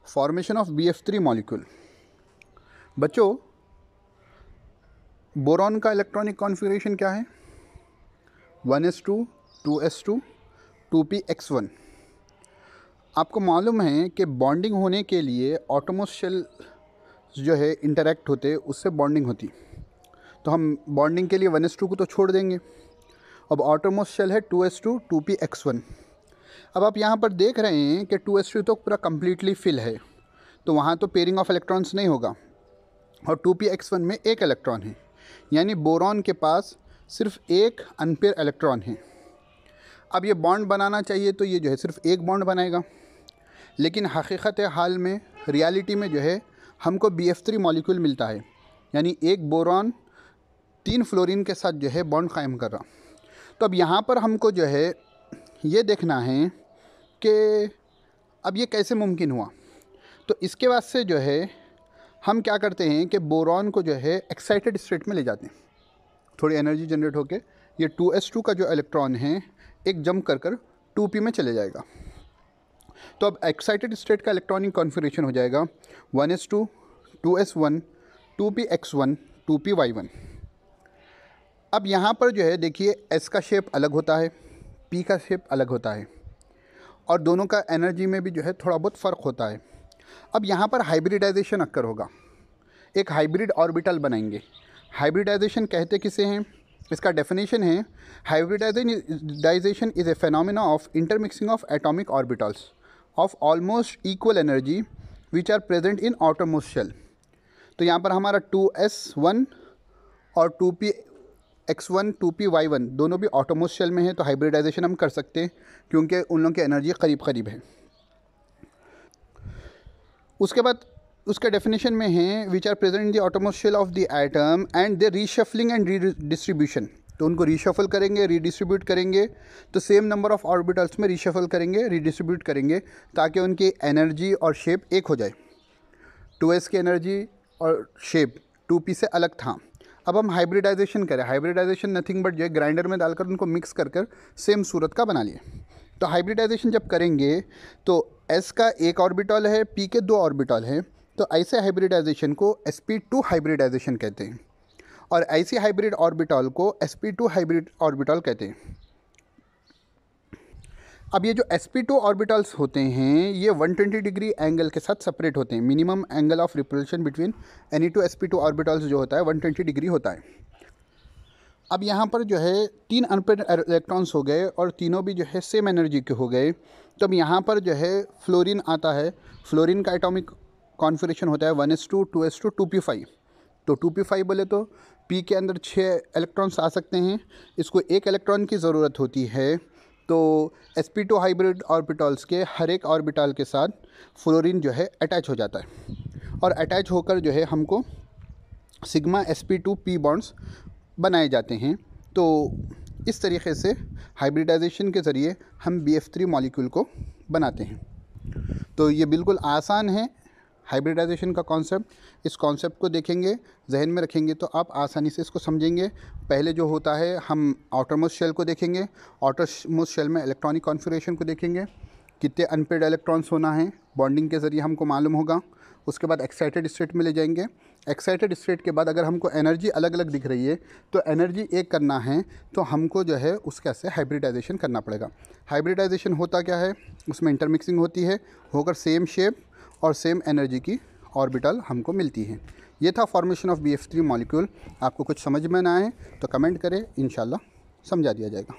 Formation of BF3 molecule. बच्चों, boron का electronic configuration क्या है? 1s2 2s2 2px1। आपको मालूम है कि बॉन्डिंग होने के लिए ऑटोमोस्ट शेल जो है इंटरैक्ट होते, उससे बॉन्डिंग होती। तो हम बॉन्डिंग के लिए 1s2 को तो छोड़ देंगे। अब ऑटोमोस्ट शेल है 2s2 2px1। अब आप यहाँ पर देख रहे हैं कि 2s2 तो पूरा कम्प्लीटली फिल है, तो वहाँ तो पेयरिंग ऑफ इलेक्ट्रॉन्स नहीं होगा, और 2px1 में एक इलेक्ट्रॉन है, यानी बोरॉन के पास सिर्फ एक अनपेयर इलेक्ट्रॉन है। अब ये बॉन्ड बनाना चाहिए तो ये जो है सिर्फ एक बॉन्ड बनाएगा, लेकिन हकीकत हाल में रियलिटी में जो है हमको BF3 मॉलिक्यूल मिलता है, यानी एक बोरॉन 3 फ्लोरीन के साथ जो है बॉन्ड कायम कर रहा। तो अब यहाँ पर हमको जो है ये देखना है कि अब ये कैसे मुमकिन हुआ। तो इसके वास्ते जो है हम क्या करते हैं कि बोरॉन को जो है एक्साइटेड स्टेट में ले जाते हैं, थोड़ी एनर्जी जनरेट होके ये 2s2 का जो इलेक्ट्रॉन है एक जंप कर 2p में चले जाएगा। तो अब एक्साइटेड स्टेट का इलेक्ट्रॉनिक कॉन्फ़िगरेशन हो जाएगा 1s2 2s1 2px1 2py1। अब यहाँ पर जो है देखिए s का शेप अलग होता है, p का शेप अलग होता है, और दोनों का एनर्जी में भी जो है थोड़ा बहुत फ़र्क होता है। अब यहाँ पर हाइब्रिडाइजेशन अक्कर होगा, एक हाइब्रिड ऑर्बिटल बनाएंगे। हाइब्रिडाइजेशन कहते किसे हैं? इसका डेफिनेशन है, hybridization is a phenomena of intermixing of atomic orbitals of almost equal energy which are present in outermost shell. तो यहाँ पर हमारा 2s1 और 2px1 2py1 दोनों भी आउटरमोस्ट शेल में है, तो हाइब्रिडाइजेशन हम कर सकते हैं क्योंकि उन लोगों की एनर्जी करीब करीब है। उसके बाद उसके डेफिनेशन में है which are present in the outermost shell of the atom and they reshuffling and redistribution. तो उनको रीशफल करेंगे, रीडिस्ट्रीब्यूट करेंगे, तो सेम नंबर ऑफ ऑर्बिटल्स में रीशफल करेंगे, रीडिस्ट्रीब्यूट करेंगे, ताकि उनकी एनर्जी और शेप एक हो जाए। 2s की एनर्जी और शेप 2p से अलग था। अब हम हाइब्रिडाइजेशन करें, हाइब्रिडाइजेशन नथिंग बट जो है ग्राइंडर में डालकर उनको मिक्स कर सेम सूरत का बना लिए। तो हाइब्रिडाइजेशन जब करेंगे तो s का एक ऑर्बिटल है, p के 2 ऑर्बिटल हैं, तो ऐसे हाइब्रिडाइजेशन को sp2 हाइब्रिडाइजेशन कहते हैं, और ऐसी हाइब्रिड ऑर्बिटल को sp2 हाइब्रिड ऑर्बिटल कहते हैं। अब ये जो sp2 ऑर्बिटल्स होते हैं ये 120 डिग्री एंगल के साथ सेपरेट होते हैं। Minimum angle of repulsion between any two sp2 orbitals जो होता है 120 डिग्री होता है। अब यहाँ पर जो है 3 अनपेयर्ड इलेक्ट्रॉन्स हो गए और तीनों भी जो है सेम एनर्जी के हो गए। तो अब यहाँ पर जो है फ्लोरीन आता है, फ्लोरीन का एटॉमिक कॉन्फ़िगरेशन होता है 1s2 2s2 2p5। तो 2p5 बोले तो p के अंदर 6 इलेक्ट्रॉन्स आ सकते हैं, इसको एक इलेक्ट्रॉन की ज़रूरत होती है। तो sp2 हाइब्रिड ऑर्बिटल्स के हर एक ऑर्बिटल के साथ फ्लोरीन जो है अटैच हो जाता है, और अटैच होकर जो है हमको सिग्मा sp2p बॉन्ड्स बनाए जाते हैं। तो इस तरीके से हाइब्रिडाइजेशन के ज़रिए हम BF3 मॉलिक्यूल को बनाते हैं। तो ये बिल्कुल आसान है हाइब्रिडाइजेशन का कॉन्सेप्ट। इस कॉन्सेप्ट को देखेंगे, जहन में रखेंगे तो आप आसानी से इसको समझेंगे। पहले जो होता है हम आउटरमोस्ट शेल को देखेंगे, आउटरमोस्ट शेल में इलेक्ट्रॉनिक कॉन्फ़िगरेशन को देखेंगे, कितने अनपेयर्ड इलेक्ट्रॉन्स होना है बॉन्डिंग के ज़रिए हमको मालूम होगा। उसके बाद एक्साइटेड स्टेट में ले जाएंगे। एक्साइटेड स्टेट के बाद अगर हमको एनर्जी अलग अलग दिख रही है तो एनर्जी एक करना है, तो हमको जो है उसके से हाइब्रिडाइजेशन करना पड़ेगा। हाइब्रिडाइजेशन होता क्या है, उसमें इंटरमिक्सिंग होती है, होकर सेम शेप और सेम एनर्जी की ऑर्बिटल हमको मिलती है। ये था फॉर्मेशन ऑफ BF3 मॉलिक्यूल। आपको कुछ समझ में ना आए तो कमेंट करें, इंशाल्लाह समझा दिया जाएगा।